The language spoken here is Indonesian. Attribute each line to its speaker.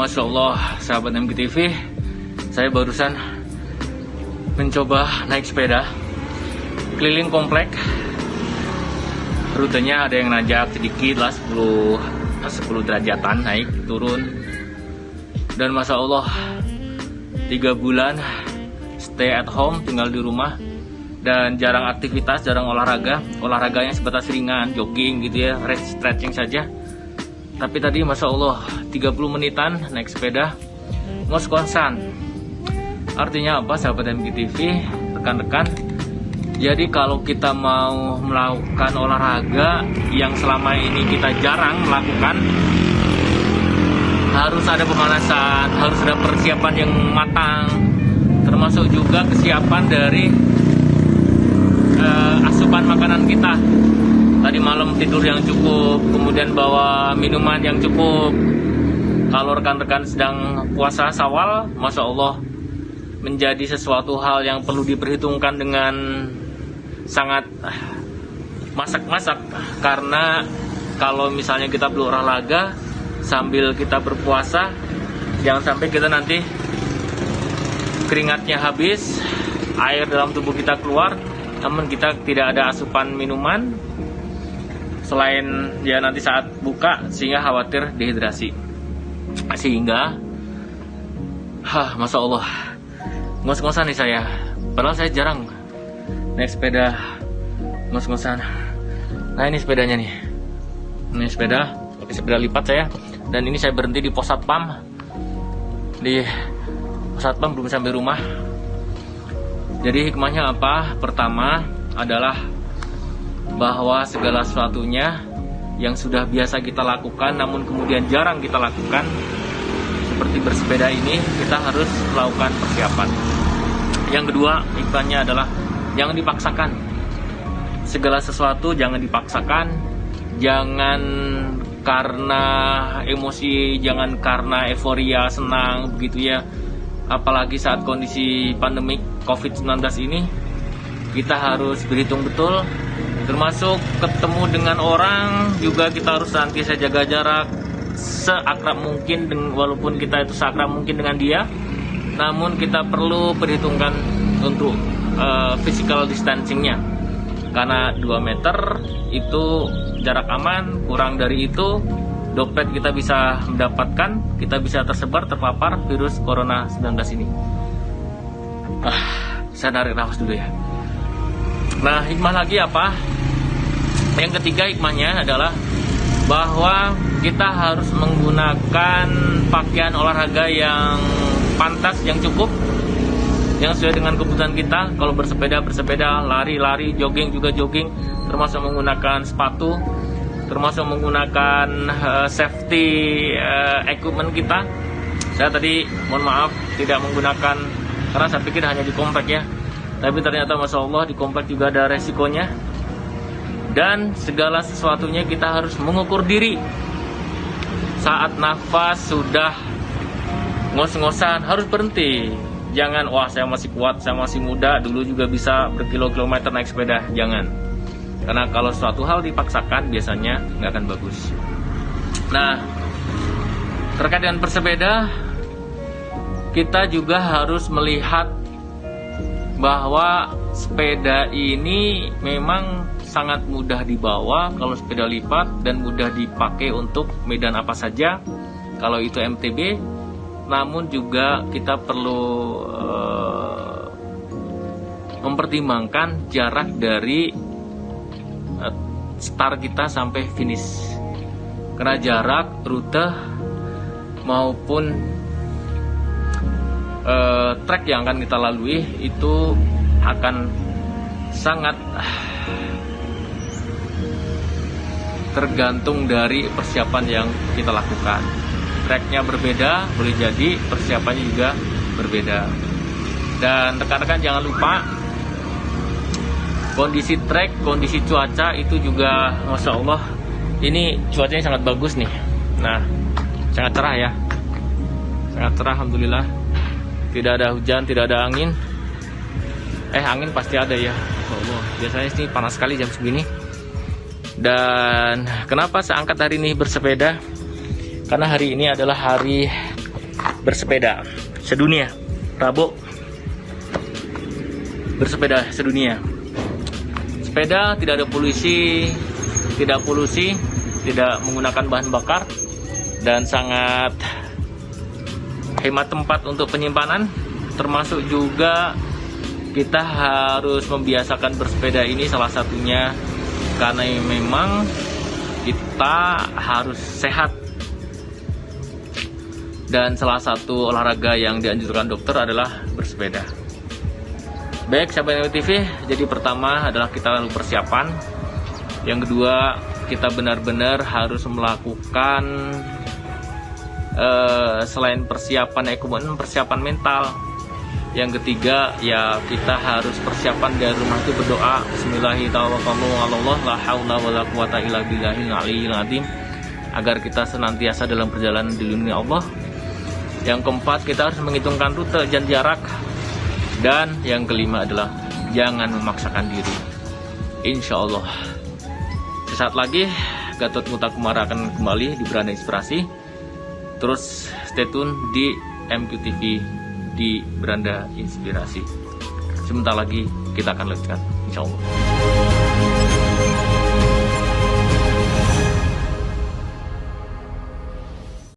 Speaker 1: Masya Allah, sahabat MGTV, saya barusan mencoba naik sepeda keliling komplek. Rutenya ada yang nanjak sedikit lah, 10 derajatan naik turun. Dan Masya Allah, 3 bulan stay at home, tinggal di rumah, dan jarang aktivitas, jarang olahraga. Olahraganya sebatas ringan, jogging gitu ya, stretching saja. Tapi tadi Masya Allah 30 menitan naik sepeda ngos-ngosan. Artinya apa sahabat MGTV, rekan-rekan? Jadi kalau kita mau melakukan olahraga yang selama ini kita jarang melakukan, harus ada pemanasan, harus ada persiapan yang matang, termasuk juga kesiapan dari asupan makanan kita. Tadi malam tidur yang cukup, kemudian bawa minuman yang cukup. Kalau rekan-rekan sedang puasa Syawal, Masya Allah, menjadi sesuatu hal yang perlu diperhitungkan dengan sangat masak-masak. Karena kalau misalnya kita perlu olahraga sambil kita berpuasa, jangan sampai kita nanti keringatnya habis, air dalam tubuh kita keluar, namun kita tidak ada asupan minuman selain ya nanti saat buka, sehingga khawatir dehidrasi. Sehingga Masya Allah, ngos-ngosan nih saya. Padahal saya jarang naik sepeda ngos-ngosan. Nah ini sepedanya nih, ini sepeda, pakai sepeda lipat saya. Dan ini saya berhenti di pos satpam. Di pos satpam belum sampai rumah. Jadi hikmahnya apa? Pertama adalah bahwa segala sesuatunya yang sudah biasa kita lakukan namun kemudian jarang kita lakukan, seperti bersepeda ini, kita harus melakukan persiapan. Yang kedua, hikmahnya adalah jangan dipaksakan. Segala sesuatu jangan dipaksakan, jangan karena emosi, jangan karena euforia, senang begitu ya. Apalagi saat kondisi pandemik COVID-19 ini, kita harus berhitung betul, termasuk ketemu dengan orang juga kita harus senantiasa jaga jarak seakrab mungkin, walaupun kita itu seakrab mungkin dengan dia, namun kita perlu perhitungkan untuk physical distancingnya, karena 2 meter itu jarak aman. Kurang dari itu dompet kita bisa mendapatkan, kita bisa tersebar, terpapar virus corona 19 ini. Saya narik nafas dulu ya. Nah, hikmah lagi apa? Yang ketiga hikmahnya adalah bahwa kita harus menggunakan pakaian olahraga yang pantas, yang cukup, yang sesuai dengan kebutuhan kita. Kalau bersepeda, lari, jogging juga jogging, termasuk menggunakan sepatu, termasuk menggunakan safety equipment kita. Saya tadi mohon maaf tidak menggunakan, karena saya pikir hanya di komplek ya, tapi ternyata Masya Allah di komplek juga ada resikonya. Dan segala sesuatunya kita harus mengukur diri. Saat nafas sudah ngos-ngosan, harus berhenti. Jangan, wah saya masih kuat, saya masih muda, dulu juga bisa berkilo-kilometer naik sepeda. Jangan. Karena kalau suatu hal dipaksakan, biasanya nggak akan bagus. Nah, terkait dengan bersepeda, kita juga harus melihat bahwa sepeda ini memang sangat mudah dibawa kalau sepeda lipat, dan mudah dipakai untuk medan apa saja kalau itu MTB. Namun juga kita perlu mempertimbangkan jarak dari start kita sampai finish, karena jarak, rute maupun trek yang akan kita lalui itu akan sangat tergantung dari persiapan yang kita lakukan. Treknya berbeda, boleh jadi persiapannya juga berbeda. Dan rekan-rekan jangan lupa, kondisi trek, kondisi cuaca itu juga Masya Allah, ini cuacanya sangat bagus nih. Nah, sangat cerah ya, sangat cerah alhamdulillah. Tidak ada hujan, tidak ada angin. Angin pasti ada ya, Allah. Biasanya sih panas sekali jam segini. Dan kenapa saya angkat hari ini bersepeda? Karena hari ini adalah hari bersepeda sedunia. Rabu bersepeda sedunia. Sepeda tidak ada polusi, tidak menggunakan bahan bakar, dan sangat hemat tempat untuk penyimpanan. Termasuk juga kita harus membiasakan bersepeda ini, salah satunya karena memang kita harus sehat. Dan salah satu olahraga yang dianjurkan dokter adalah bersepeda. Baik sahabat TV, jadi pertama adalah kita lalu persiapan. Yang kedua, kita benar-benar harus melakukan selain persiapan ekonomi, persiapan mental. Yang ketiga, ya kita harus persiapan dari rumah itu berdoa, Bismillahirrahmanirrahim, la haula wala quwata illa billahil aliyyil azim, agar kita senantiasa dalam perjalanan dilindungi Allah. Yang keempat, kita harus menghitungkan rute dan jarak. Dan yang kelima adalah jangan memaksakan diri. Insya Allah sesaat lagi Gatot Muta Kumara akan kembali di Beranda Inspirasi. Terus stay tune di MQTV di Beranda Inspirasi. Sebentar lagi kita akan lanjutkan, insya Allah.